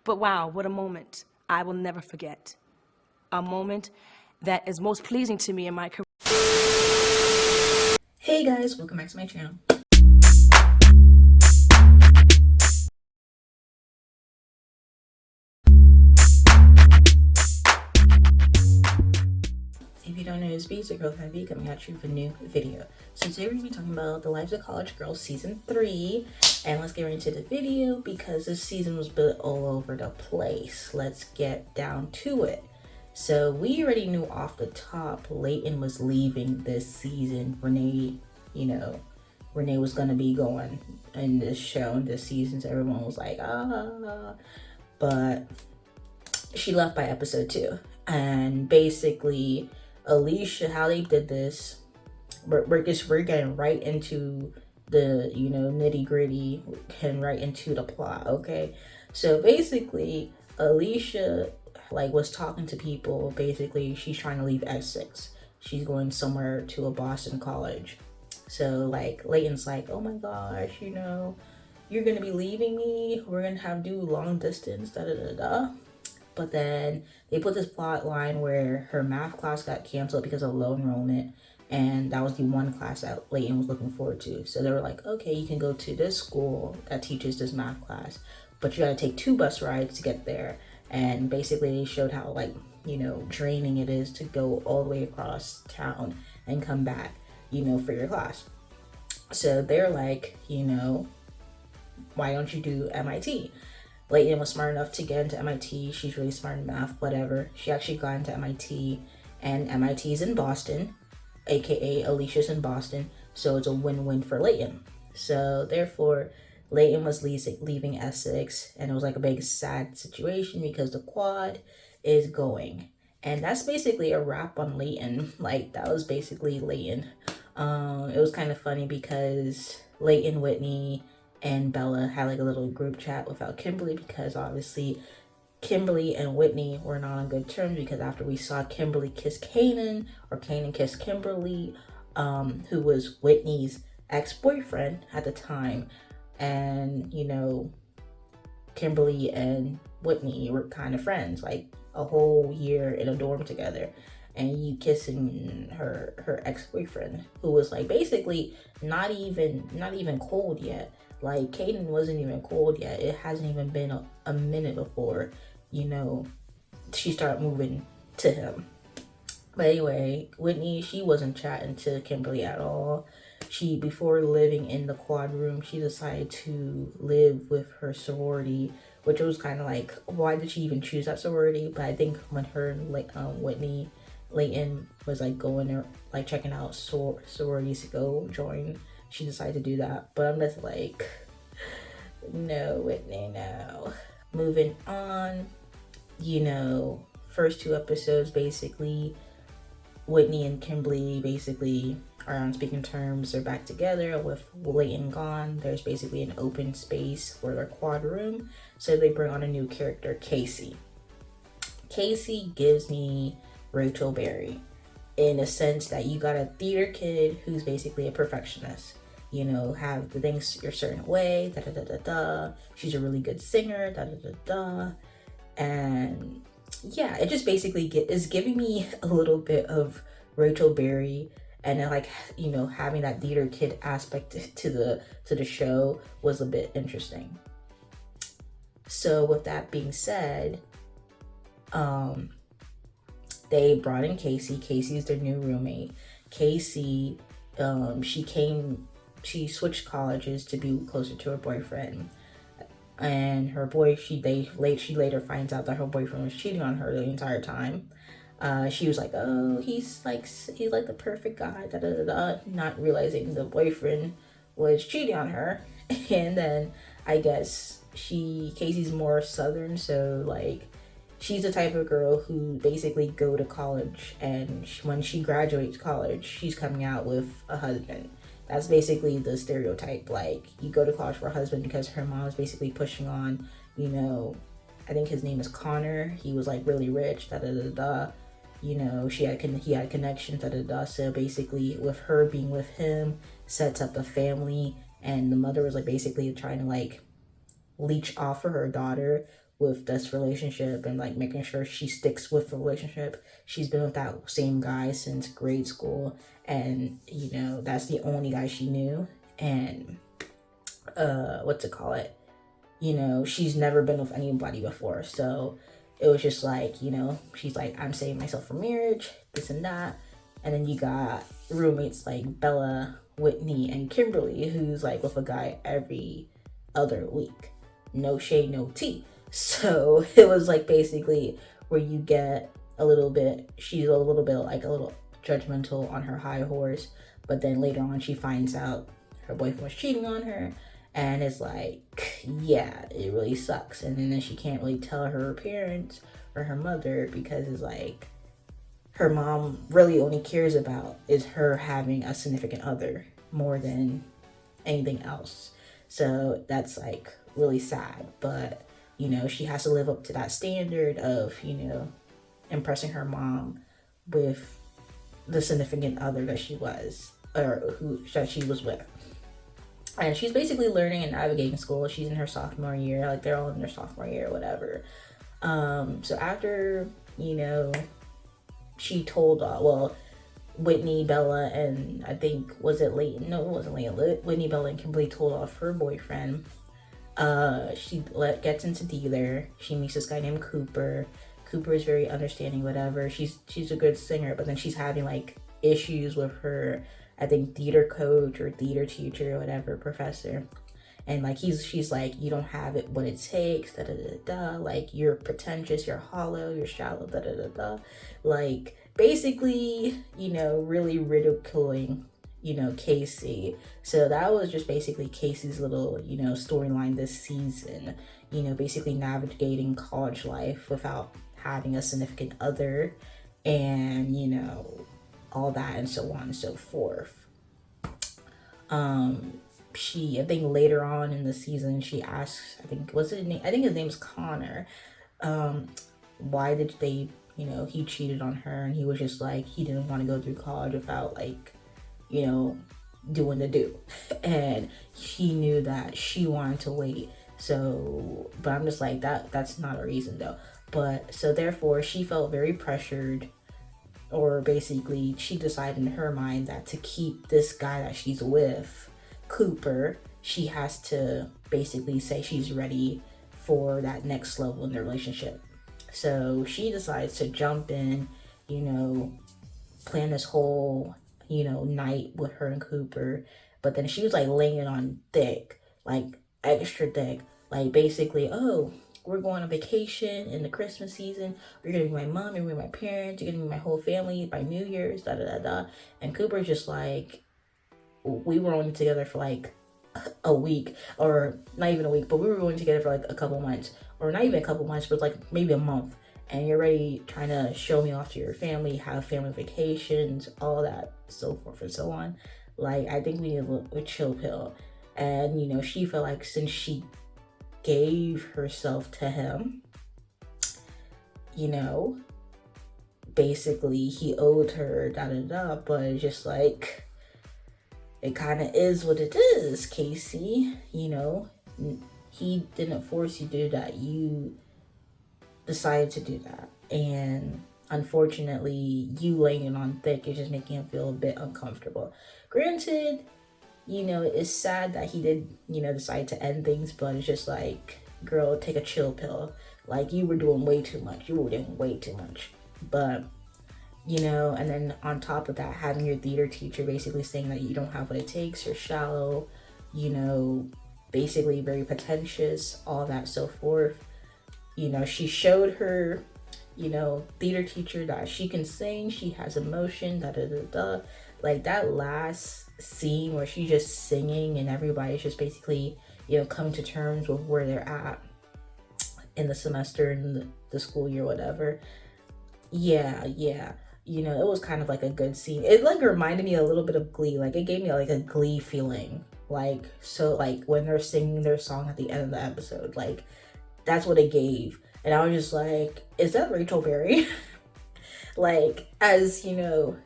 But wow, what a moment I will never forget. A moment that is most pleasing to me in my career. Hey guys, welcome back to my channel. If you don't know, it's Basic Girl KylerB coming at you with a new video. So today we're going to be talking about The Lives of College Girls Season 3. And let's get right into the video because this season was built all over the place. Let's get down to it. So we already knew off the top Layton was leaving this season. Renee was going to be going in this show in this season. So everyone was like, ah. But she left by episode 2. And basically, Alicia, how they did this, we're getting right into the nitty gritty, getting right into the plot. Okay, so basically Alicia was talking to people. Basically she's trying to leave Essex. She's going somewhere to a Boston college. So Layton's like, oh my gosh, you're gonna be leaving me, we're gonna have to do long distance, da da da da. But then they put this plot line where her math class got canceled because of low enrollment, and that was the one class that Layton was looking forward to. So they were like, okay, you can go to this school that teaches this math class, but you gotta take 2 bus rides to get there. And basically they showed how draining it is to go all the way across town and come back, for your class. So they're like, why don't you do MIT? Layton was smart enough to get into MIT. She's really smart in math, whatever. She actually got into MIT, and MIT's in Boston, aka Alicia's in Boston, so it's a win-win for Layton. So therefore, Layton was leaving Essex, and it was like a big sad situation because the quad is going. And that's basically a wrap on Layton. That was basically Layton. It was kind of funny because Layton, Whitney, and Bella had a little group chat without Kimberly, because obviously Kimberly and Whitney were not on good terms, because after we saw Kimberly kiss Kanan, or Kanan kiss Kimberly, who was Whitney's ex-boyfriend at the time, and Kimberly and Whitney were kind of friends, a whole year in a dorm together, and you kissing her ex-boyfriend, who was basically not even cold yet. Kanan wasn't even cold yet. It hasn't even been a minute before, she started moving to him. But anyway, Whitney, she wasn't chatting to Kimberly at all. Before living in the quad room, she decided to live with her sorority, which was kind of why did she even choose that sorority? But I think when her and Whitney, Layton was going there, checking out sororities to go join, she decided to do that. But I'm just no, Whitney, no. Moving on, first 2 episodes, basically Whitney and Kimberly basically are on speaking terms. They're back together. With Layton gone, there's basically an open space for their quad room, so they bring on a new character, Casey. Casey gives me Rachel Berry, in a sense that you got a theater kid who's basically a perfectionist. Have the things your certain way, da da da da da. She's a really good singer, da da da da. And yeah, it just basically is giving me a little bit of Rachel Berry, and then having that theater kid aspect to the show was a bit interesting. So with that being said, they brought in Casey. Casey is their new roommate. Casey, she switched colleges to be closer to her boyfriend, and she later finds out that her boyfriend was cheating on her the entire time. She was like, oh, he's the perfect guy, da da da da, not realizing the boyfriend was cheating on her. And then I guess Casey's more southern, so she's the type of girl who basically go to college, and when she graduates college, she's coming out with a husband. That's basically the stereotype. You go to college for a husband because her mom is basically pushing on, I think his name is Connor. He was really rich, da da da da. you know, he had connections, so basically with her being with him sets up a family, and the mother was like basically trying to like leech off of her daughter with this relationship and like making sure she sticks with the relationship. She's been with that same guy since grade school, and you know, that's the only guy she knew. And you know, she's never been with anybody before, so it was just like, you know, she's like, I'm saving myself for marriage, this and that. And then you got roommates like Bella, Whitney, and Kimberly, who's like with a guy every other week. No shade, no tea. So it was like basically where you get she's a little bit like a little judgmental on her high horse, but then later on she finds out her boyfriend was cheating on her, and it's like, yeah, it really sucks. And then she can't really tell her parents or her mother, because it's like her mom really only cares about is her having a significant other more than anything else. So that's like really sad. But you know, she has to live up to that standard of, you know, impressing her mom with the significant other that she was, or that she was with. And she's basically learning and navigating school. She's in her sophomore year, like they're all in their sophomore year or whatever. So after, you know, she told, Whitney, Bella, and I think, was it Leighton? No, it wasn't Leighton. Whitney, Bella, and Kimberly told off her boyfriend. She gets into dealer. She meets this guy named Cooper. Cooper is very understanding, whatever. She's a good singer, but then she's having like issues with her, I think, theater coach or theater teacher or whatever, professor. And like she's like, you don't have it what it takes, da da da da. Like, you're pretentious, you're hollow, you're shallow, da da da da. Like, basically, you know, really ridiculing, you know, Casey. So that was just basically Casey's little, you know, storyline this season. You know, basically navigating college life without having a significant other, and you know, all that and so on and so forth. I think later on in the season, she asks, I think his name's Connor, why did they, you know, he cheated on her, and he was just like, he didn't want to go through college without like, you know, doing the do. And he knew that she wanted to wait. So, but I'm just like, that's not a reason though. But so therefore she felt very pressured, or basically she decided in her mind that to keep this guy that she's with, Cooper, she has to basically say she's ready for that next level in the relationship. So she decides to jump in, you know, plan this whole, you know, night with her and Cooper. But then she was like laying it on thick, like extra thick, like basically, oh, we're going on vacation in the Christmas season. You're gonna be my mom, you're gonna be my parents, you're gonna be my whole family by New Year's, da da da da. And Cooper's just like, we were only together for like a week, or not even a week, but we were only together for like a couple months, or not even a couple months, but like maybe a month. And you're already trying to show me off to your family, have family vacations, all that, so forth and so on. Like, I think we need a chill pill. And, you know, she felt like since she gave herself to him, you know, basically he owed her, da da da. But it's just like, it kind of is what it is, Casey. You know, he didn't force you to do that. You decided to do that. And unfortunately, you laying it on thick is just making him feel a bit uncomfortable. Granted, you know, it's sad that he did, you know, decide to end things, but it's just like, girl, take a chill pill. Like, you were doing way too much. But, you know, and then on top of that, having your theater teacher basically saying that you don't have what it takes, you're shallow, you know, basically very pretentious, all that, so forth. You know, she showed her, you know, theater teacher that she can sing, she has emotion, da da da da. Like, that last scene where she's just singing and everybody's just basically, you know, coming to terms with where they're at in the semester, in the school year, whatever. Yeah. You know, it was kind of like a good scene. It like reminded me a little bit of Glee. Like, it gave me like a Glee feeling. Like, so like when they're singing their song at the end of the episode, like, that's what it gave. And I was just like, is that Rachel Berry? Like, as you know,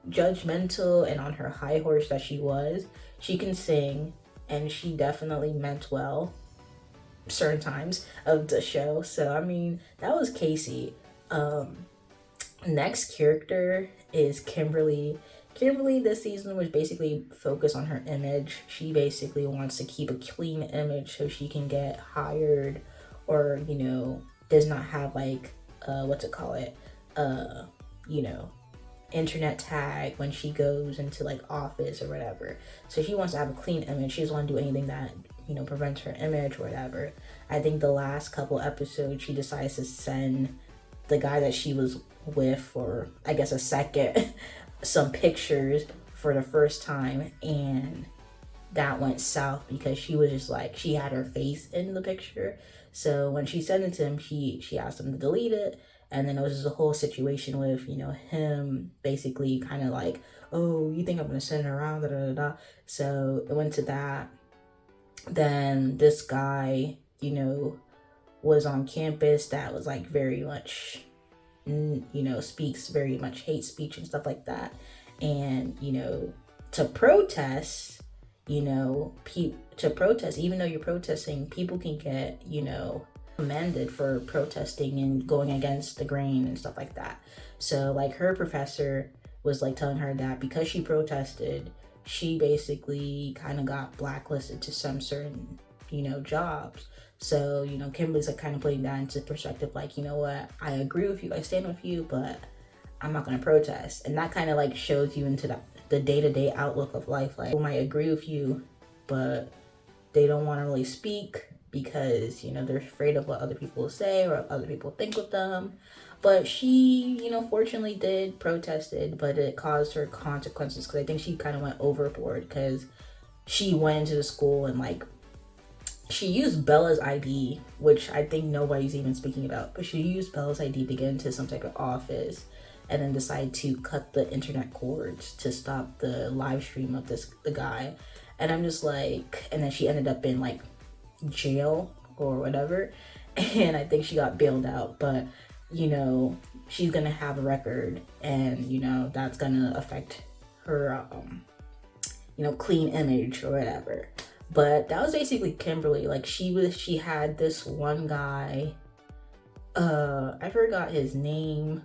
judgmental and on her high horse that she was, she can sing, and she definitely meant well certain times of the show. So I mean, that was Casey. Next character is Kimberly. Kimberly this season was basically focused on her image. She basically wants to keep a clean image so she can get hired, or does not have like what's it call it, you know internet tag when she goes into like office or whatever. So she wants to have a clean image. She doesn't want to do anything that prevents her image or whatever. I think the last couple episodes she decides to send the guy that she was with for I guess a second some pictures for the first time, and that went south because she was just like, she had her face in the picture. So when she sent it to him, she asked him to delete it. And then it was just a whole situation with, him basically kind of like, oh, you think I'm going to send her around, da, da, da, da. So it went to that. Then this guy, was on campus that was like very much, speaks very much hate speech and stuff like that. And, to protest, to protest, even though you're protesting, people can get, commended for protesting and going against the grain and stuff like that. So like her professor was like telling her that because she protested, she basically kind of got blacklisted to some certain jobs. So Kimberly's like kind of putting that into perspective, like, you know what, I agree with you, I stand with you, but I'm not going to protest. And that kind of like shows you into the day-to-day outlook of life. Like, people might agree with you, but they don't want to really speak because they're afraid of what other people will say or what other people think with them. But she fortunately did protested, but it caused her consequences because I think she kind of went overboard because she went into the school and like she used Bella's ID, which I think nobody's even speaking about, but she used Bella's ID to get into some type of office and then decided to cut the internet cords to stop the live stream of the guy. And I'm just like, and then she ended up in like jail or whatever, and I think she got bailed out. But she's gonna have a record, and that's gonna affect her clean image or whatever. But that was basically Kimberly. Like she had this one guy, I forgot his name,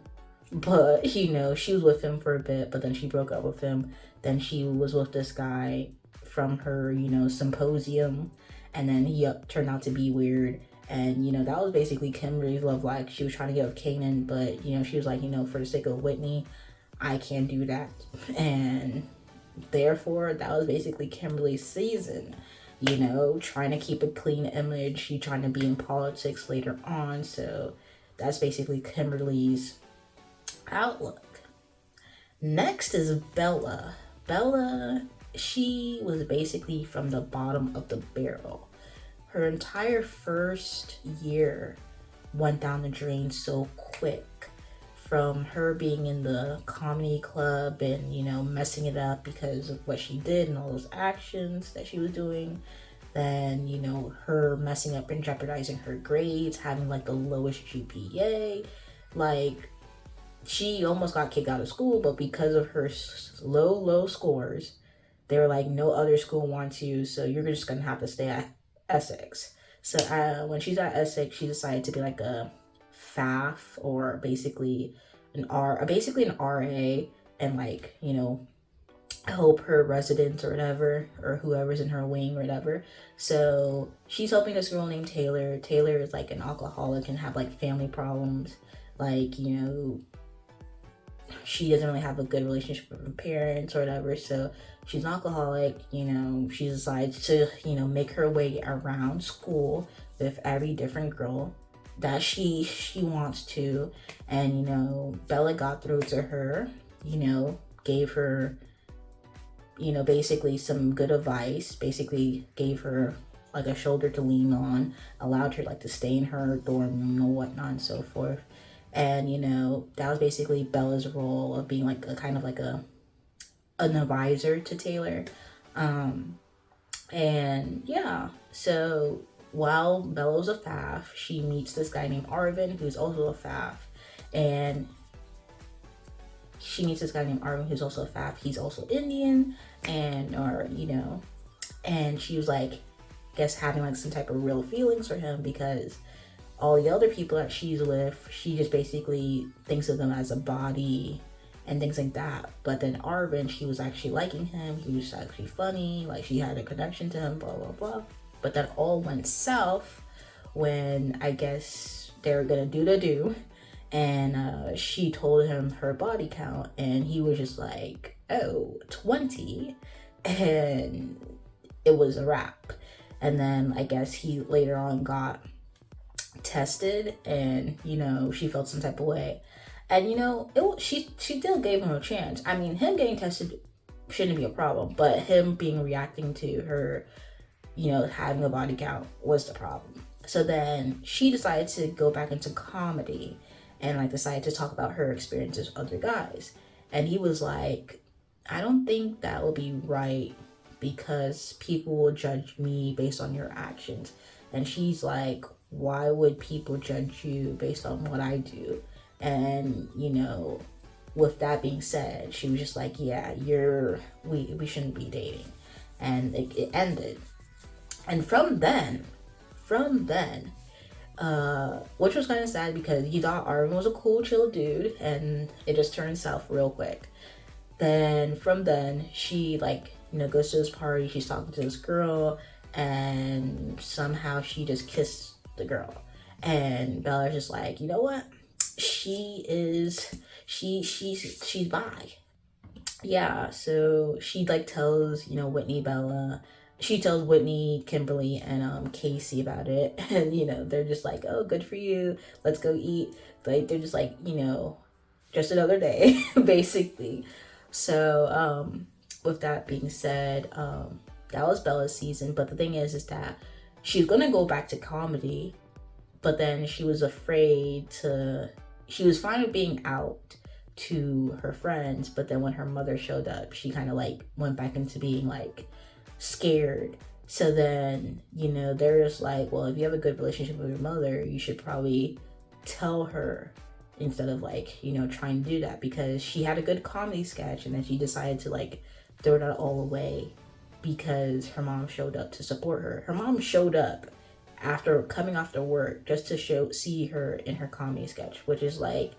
but she was with him for a bit, but then she broke up with him. Then she was with this guy from her symposium, and then he turned out to be weird. And that was basically Kimberly's love life. She was trying to get with Kanan, but she was like, for the sake of Whitney, I can't do that. And therefore that was basically Kimberly's season, trying to keep a clean image. She trying to be in politics later on. So that's basically Kimberly's outlook. Next is Bella. Bella, she was basically from the bottom of the barrel. Her entire first year went down the drain so quick, from her being in the comedy club and messing it up because of what she did and all those actions that she was doing. Then her messing up and jeopardizing her grades, having like the lowest GPA. Like, she almost got kicked out of school, but because of her low scores, they were like, no other school wants you, so you're just gonna have to stay at Essex. So when she's at Essex, she decided to be like a FAF, or basically an RA, and like help her residents or whatever, or whoever's in her wing or whatever. So she's helping this girl named Taylor. Taylor is like an alcoholic and have like family problems. Like she doesn't really have a good relationship with her parents or whatever. So she's an alcoholic. She decides to make her way around school with every different girl that she wants to. And Bella got through to her, gave her basically some good advice, basically gave her like a shoulder to lean on, allowed her like to stay in her dorm room and whatnot and so forth. And that was basically Bella's role of being like a kind of like an advisor to Taylor. And yeah, so while Bella was a FAF, she meets this guy named Arvin, who's also a FAF. And she meets this guy named Arvin who's also fat. He's also Indian, and and she was like, guess having like some type of real feelings for him, because all the other people that she's with, she just basically thinks of them as a body and things like that. But then Arvin, she was actually liking him. He was actually funny. Like, she had a connection to him, blah, blah, blah. But that all went south when I guess they were gonna do the do. And she told him her body count, and he was just like, oh, 20. And it was a wrap. And then I guess he later on got tested, and she felt some type of way. And she still gave him a chance. I mean, him getting tested shouldn't be a problem, but him reacting to her having a body count was the problem. So then she decided to go back into comedy and like decided to talk about her experiences with other guys. And he was like, I don't think that will be right, because people will judge me based on your actions. And she's like, why would people judge you based on what I do? And with that being said, she was just like, yeah, we shouldn't be dating. And it ended. And from then, which was kind of sad, because you thought Arvin was a cool, chill dude, and it just turned south real quick. Then from then, she goes to this party, she's talking to this girl, and somehow she just kissed the girl. And Bella's just like, you know what? She's bi. Yeah, so she tells, Whitney, Bella. She tells Whitney, Kimberly, and Casey about it. And, they're just like, oh, good for you. Let's go eat. Like, they're just like, just another day, basically. So, with that being said, that was Bella's season. But the thing is that she's going to go back to comedy. But then she was afraid she was fine with being out to her friends. But then when her mother showed up, she kind of went back into being scared. So then, they're just like, well, if you have a good relationship with your mother, you should probably tell her instead of trying to do that, because she had a good comedy sketch, and then she decided to throw that all away because her mom showed up to support her. Her mom showed up after coming after work just to see her in her comedy sketch, which is like,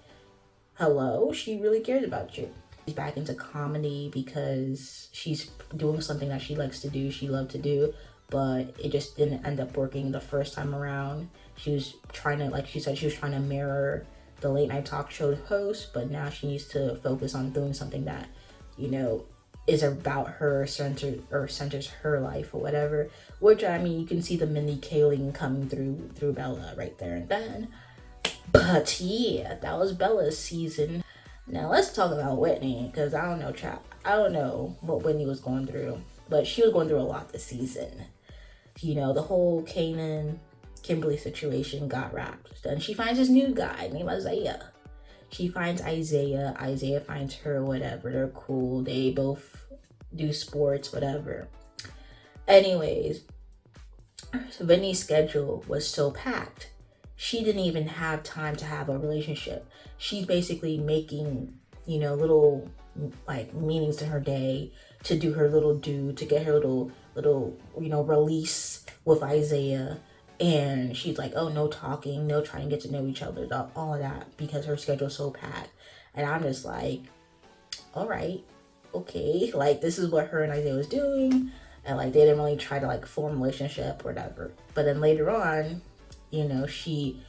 hello, she really cares about you. She's back into comedy because she's doing something that she likes to do, she loved to do, but it just didn't end up working the first time around. She was trying to, like she said, she was trying to mirror the late night talk show host, but now she needs to focus on doing something that, is about her, centers her life or whatever. Which, I mean, you can see the mini Kaling coming through Bella right there and then. But yeah, that was Bella's season. Now let's talk about Whitney, because I don't know what Whitney was going through, but she was going through a lot this season. The whole Kanan Kimberly situation got wrapped. Then she finds this new guy named Isaiah. She finds Isaiah. Isaiah finds her, whatever. They're cool. They both do sports, whatever. Anyways, Whitney's schedule was so packed. She didn't even have time to have a relationship. She's basically making, little meetings in her day to do her little to get her little release with Isaiah. And she's like, oh, no talking, no trying to get to know each other, all of that, because her schedule's so packed. And I'm just like, all right, okay. This is what her and Isaiah was doing. And they didn't really try to form a relationship or whatever. But then later on, she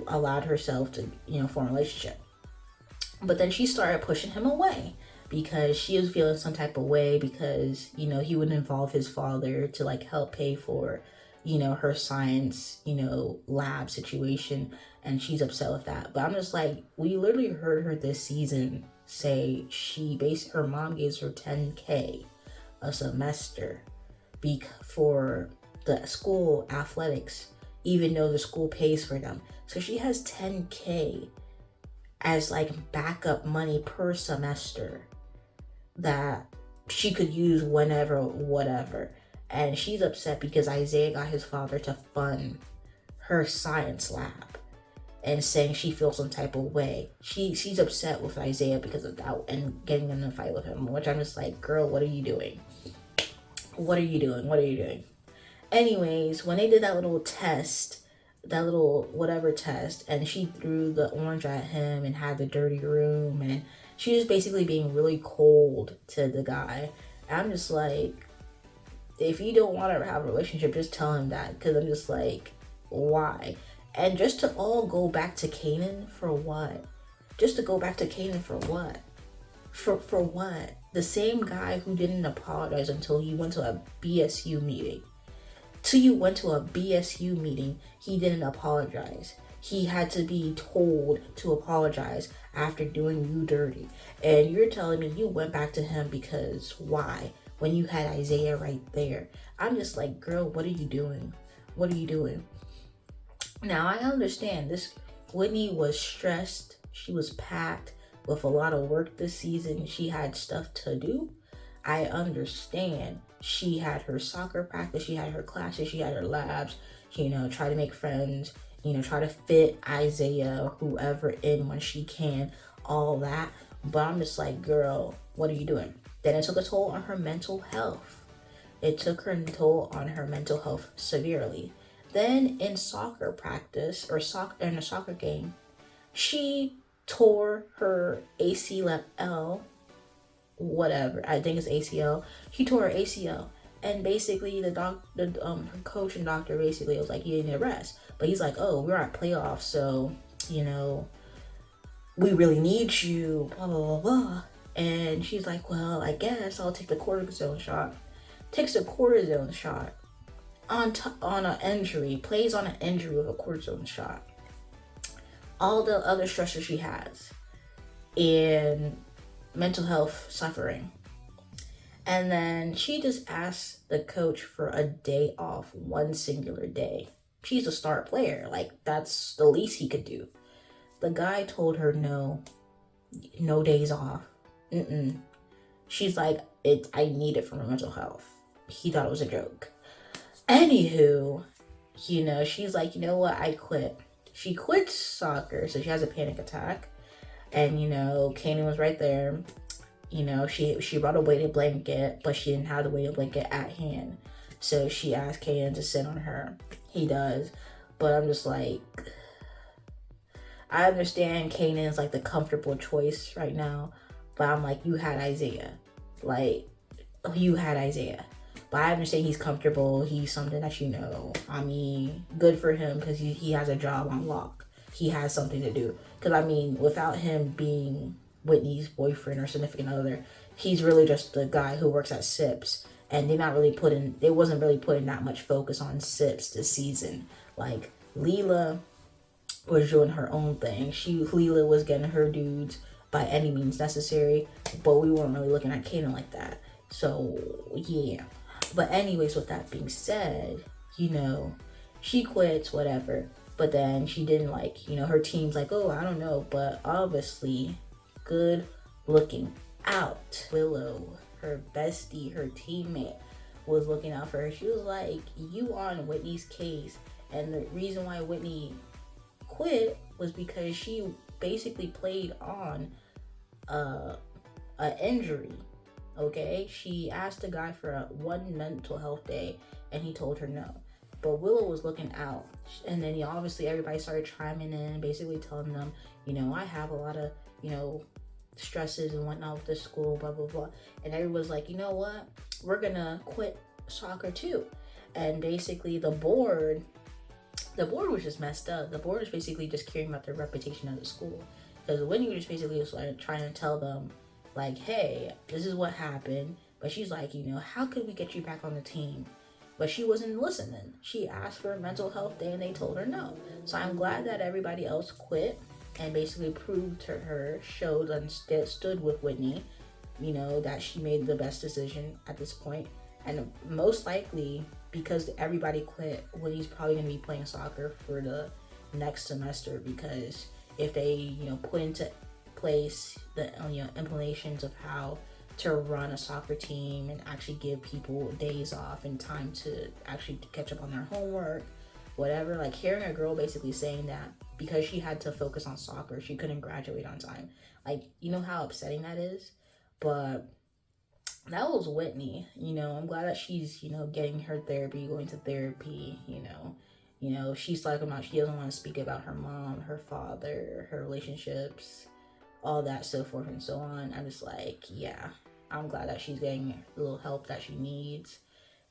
allowed herself to, form a relationship. But then she started pushing him away because she was feeling some type of way because, he would involve his father to help pay for, her science, lab situation. And she's upset with that. But I'm just like, we literally heard her this season say her mom gives her $10K a semester for the school athletics, even though the school pays for them. So she has $10K as backup money per semester that she could use whenever, whatever. And she's upset because Isaiah got his father to fund her science lab. and saying she feels some type of way. She's upset with Isaiah because of that and getting in a fight with him, which I'm just like, girl, what are you doing? What are you doing? What are you doing? Anyways, when they did that little test, that little whatever test, and she threw the orange at him and had the dirty room, and she was basically being really cold to the guy. I'm just like, if you don't want to have a relationship, just tell him that, because I'm just like, why? And just to all go back to Canaan for what? Just to go back to Canaan for what? For what? The same guy who didn't apologize until he went to a BSU meeting. Till you went to a BSU meeting, he didn't apologize. He had to be told to apologize after doing you dirty. And you're telling me you went back to him because why? When you had Isaiah right there. I'm just like, girl, what are you doing? What are you doing? Now, I understand this. Whitney was stressed. She was packed with a lot of work this season. She had stuff to do. I understand. She had her soccer practice, she had her classes, she had her labs, try to make friends, try to fit Isaiah, whoever in when she can, all that. But I'm just like, girl, what are you doing? Then it took a toll on her mental health. It took her toll on her mental health severely. Then in soccer practice, or in a soccer game, she tore her ACL, whatever, I think it's ACL. She tore her ACL, and basically her coach and doctor basically was like, you need to rest. But he's like, oh, we're at playoffs, so we really need you, blah blah blah blah. And she's like, well, I guess I'll take the cortisone shot. Takes a cortisone shot on an injury, plays on an injury with a cortisone shot. All the other stressors she has, and mental health suffering. And then she just asked the coach for a day off, one singular day. She's a star player. Like, that's the least he could do. The guy told her no days off. She's like, I need it for my mental health. He thought it was a joke. Anywho, she's like, you know what? I quit. She quits soccer, so she has a panic attack. And, Kanan was right there. She brought a weighted blanket, but she didn't have the weighted blanket at hand. So she asked Kanan to sit on her. He does. But I'm just like, I understand Kanan's like the comfortable choice right now. But I'm like, you had Isaiah. Like, you had Isaiah. But I understand he's comfortable. He's something that I mean, good for him because he has a job on lock. He has something to do. Because, I mean, without him being Whitney's boyfriend or significant other, he's really just the guy who works at Sips. And they wasn't really putting that much focus on Sips this season. Like, Leela was doing her own thing. Leela was getting her dudes by any means necessary. But we weren't really looking at Kanan like that. So, yeah. But anyways, with that being said, she quits, whatever. But then she didn't her team's like, oh, I don't know. But obviously, good looking out. Willow, her bestie, her teammate, was looking out for her. She was like, you on Whitney's case. And the reason why Whitney quit was because she basically played on an injury. Okay, she asked the guy for one mental health day, and he told her no. But Willow was looking out, and then obviously everybody started chiming in, basically telling them, I have a lot of, stresses and whatnot with the school, blah blah blah. And everyone's like, you know what? We're gonna quit soccer too. And basically the board was just messed up. The board was basically just caring about the reputation of the school, because Whitney was just basically trying to tell them, like, hey, this is what happened. But she's like, how could we get you back on the team? But she wasn't listening. She asked for a mental health day and they told her no. So I'm glad that everybody else quit and basically proved to her, showed and stood with Whitney, that she made the best decision at this point. And most likely, because everybody quit, Whitney's probably going to be playing soccer for the next semester, because if they, put into place the implementations of how to run a soccer team and actually give people days off and time to actually catch up on their homework, whatever. Like hearing a girl basically saying that because she had to focus on soccer, she couldn't graduate on time. Like, you know how upsetting that is? But that was Whitney. You know, I'm glad that she's, you know, getting her therapy, going to therapy, you know. You know, she's talking about she doesn't want to speak about her mom, her father, her relationships, all that, so forth and so on. I'm just like, yeah, I'm glad that she's getting the little help that she needs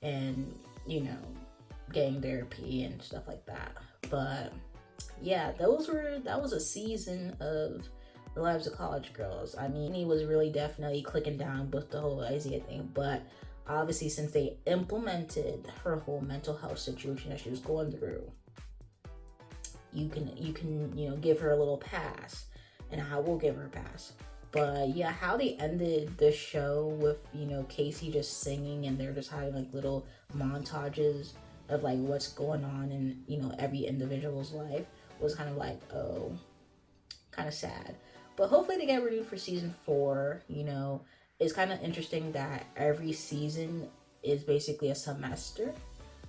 and, you know, getting therapy and stuff like that. But yeah, that was a season of the lives of college girls. I mean, he was really definitely clicking down with the whole Isaiah thing, but obviously since they implemented her whole mental health situation that she was going through, you can you know, give her a little pass, and I will give her a pass. But yeah, how they ended the show with, you know, Casey just singing and they're just having like little montages of like what's going on in, you know, every individual's life was kind of like, oh, kind of sad. But hopefully they get renewed for season 4. You know, it's kind of interesting that every season is basically a semester.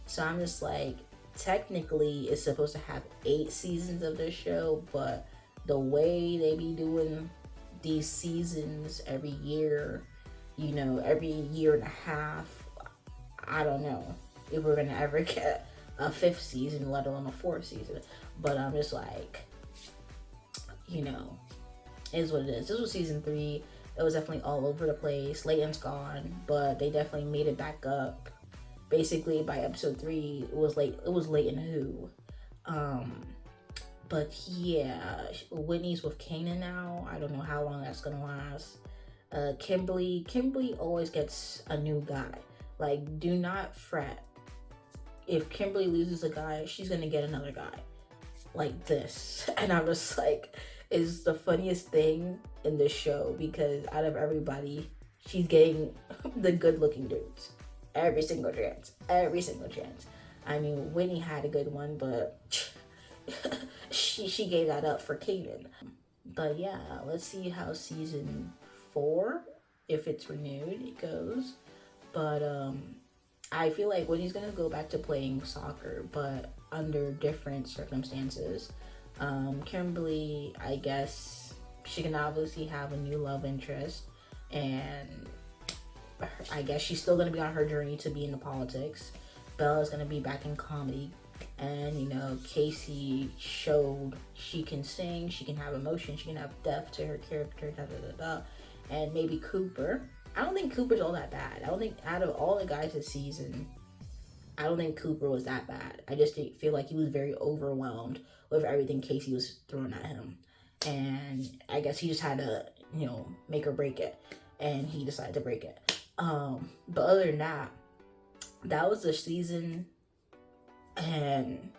So I'm just like, technically it's supposed to have 8 seasons of this show, but the way they be doing these seasons every year, you know, every year and a half, I don't know if we're gonna ever get a 5th season, let alone a 4th season. But I'm just like, you know, it is what it is. This was season 3. It was definitely all over the place. Layton's gone, but they definitely made it back up. Basically, by episode 3, it was Layton who. But yeah, Whitney's with Kanan now. I don't know how long that's gonna last. Kimberly always gets a new guy. Like, do not fret. If Kimberly loses a guy, she's gonna get another guy. Like this. And I'm just like, it's the funniest thing in this show because out of everybody, she's getting the good looking dudes. Every single chance. I mean, Whitney had a good one, but she gave that up for Kaden. But yeah, let's see how season 4, if it's renewed, it goes. But I feel like Whitney's gonna go back to playing soccer, but under different circumstances. Kimberly, I guess she can obviously have a new love interest, and I guess she's still gonna be on her journey to be in the politics. Bella's gonna be back in comedy, and you know, Casey showed she can sing, she can have emotion, she can have depth to her character, and maybe Cooper. I don't think Cooper's all that bad. I don't think out of all the guys this season, I don't think Cooper was that bad. I just feel like he was very overwhelmed with everything Casey was throwing at him. And I guess he just had to, you know, make or break it. And he decided to break it. But other than that, that was the season. And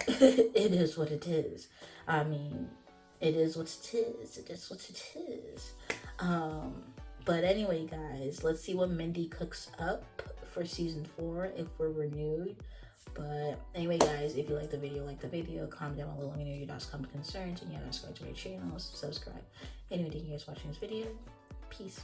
it is what it is. I mean, it is what it is. It is what it is. But anyway, guys, let's see what Mindy cooks up for season 4 if we're renewed. But anyway, guys, if you like the video, comment down below. Let me know your thoughts, comments, concerns, and you haven't subscribed to my channel, subscribe. Anyway, thank you guys for watching this video. Peace.